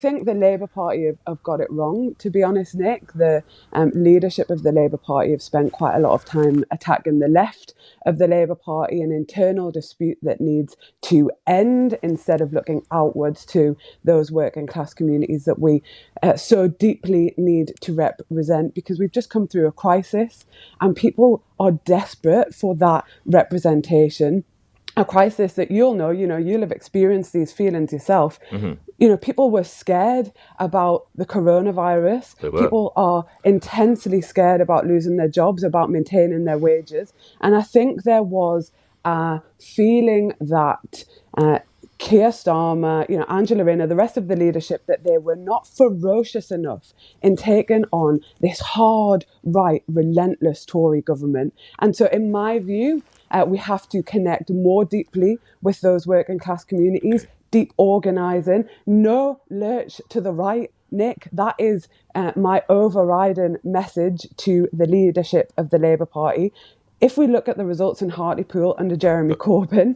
think the Labour Party have got it wrong, to be honest, Nick. The leadership of the Labour Party have spent quite a lot of time attacking the left of the Labour Party, an internal dispute that needs to end, instead of looking outwards to those working class communities that we so deeply need to represent, because we've just come through a crisis and people are desperate for that representation. A crisis that you'll have experienced these feelings yourself. Mm-hmm. People were scared about the coronavirus. People are intensely scared about losing their jobs, about maintaining their wages. And I think there was a feeling that Keir Starmer, Angela Rayner, the rest of the leadership, that they were not ferocious enough in taking on this hard, right, relentless Tory government. And so in my view, we have to connect more deeply with those working class communities, deep organising, no lurch to the right. Nick, that is my overriding message to the leadership of the Labour Party. If we look at the results in Hartlepool under Jeremy Corbyn,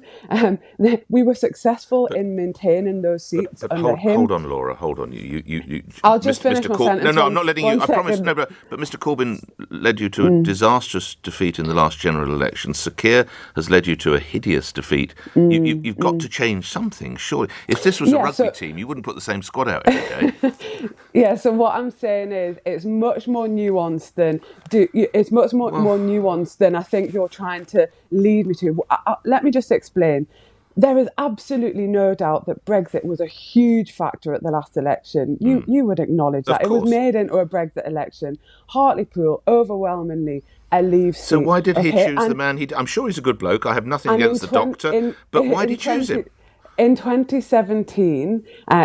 we were successful in maintaining those seats under him. Hold on, Laura. Hold on. You I'll just finish my sentence. No, I'm not letting you. I promise. No, but Mr. Corbyn led you to a disastrous defeat in the last general election. Sir Keir has led you to a hideous defeat. You've got to change something, surely. If this was a rugby team, you wouldn't put the same squad out every day. Yeah. So what I'm saying is, it's much more nuanced than nuanced than I think you're trying to lead me to. Let me just explain. There is absolutely no doubt that Brexit was a huge factor at the last election. You would acknowledge that. It was made into a Brexit election. Hartlepool, overwhelmingly, a Leave seat. So why did he choose the man? I'm sure he's a good bloke. I have nothing against the doctor. But why did he choose him? In 2017,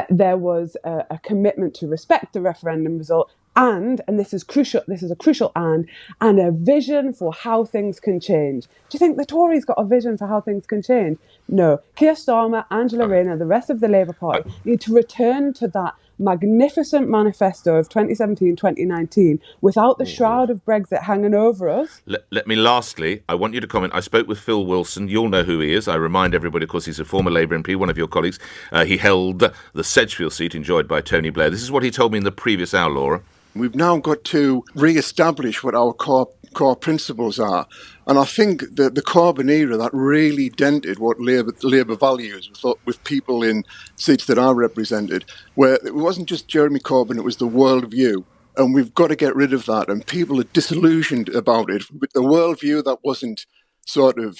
there was a commitment to respect the referendum result, and this is crucial, this is a crucial and a vision for how things can change. Do you think the Tories got a vision for how things can change? No. Keir Starmer, Angela Rayner, the rest of the Labour Party need to return to that magnificent manifesto of 2017-2019 without the shroud of Brexit hanging over us. Let me lastly, I want you to comment. I spoke with Phil Wilson. You'll know who he is. I remind everybody, of course, he's a former Labour MP, one of your colleagues. He held the Sedgefield seat enjoyed by Tony Blair. This is what he told me in the previous hour, Laura. We've now got to re-establish what our core principles are. And I think that the Corbyn era, that really dented what Labour values with people in seats that are represented, where it wasn't just Jeremy Corbyn, it was the worldview. And we've got to get rid of that. And people are disillusioned about it. With the worldview that wasn't sort of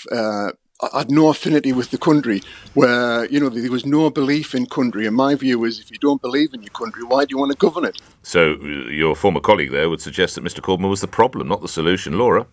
had no affinity with the country, where, there was no belief in country. And my view is, if you don't believe in your country, why do you want to govern it? So your former colleague there would suggest that Mr. Corbyn was the problem, not the solution. Laura?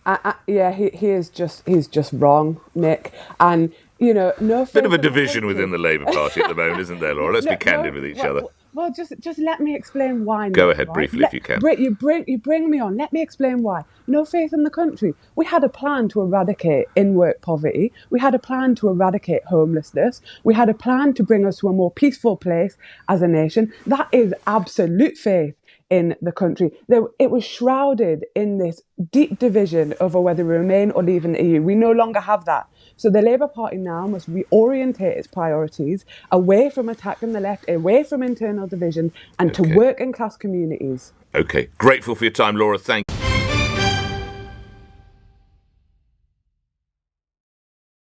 Yeah, he's just wrong, Nick. And, no... Bit of a division within the Labour Party at the moment, isn't there, Laura? Let's be candid with each other. Well, just let me explain why. Go ahead, briefly, if you can. You bring me on. Let me explain why. No faith in the country. We had a plan to eradicate in-work poverty. We had a plan to eradicate homelessness. We had a plan to bring us to a more peaceful place as a nation. That is absolute faith in the country. It was shrouded in this deep division over whether we remain or leave in the EU. We no longer have that. So the Labour Party now must reorientate its priorities away from attacking the left, away from internal division, and to working class communities. OK. Grateful for your time, Laura. Thank you.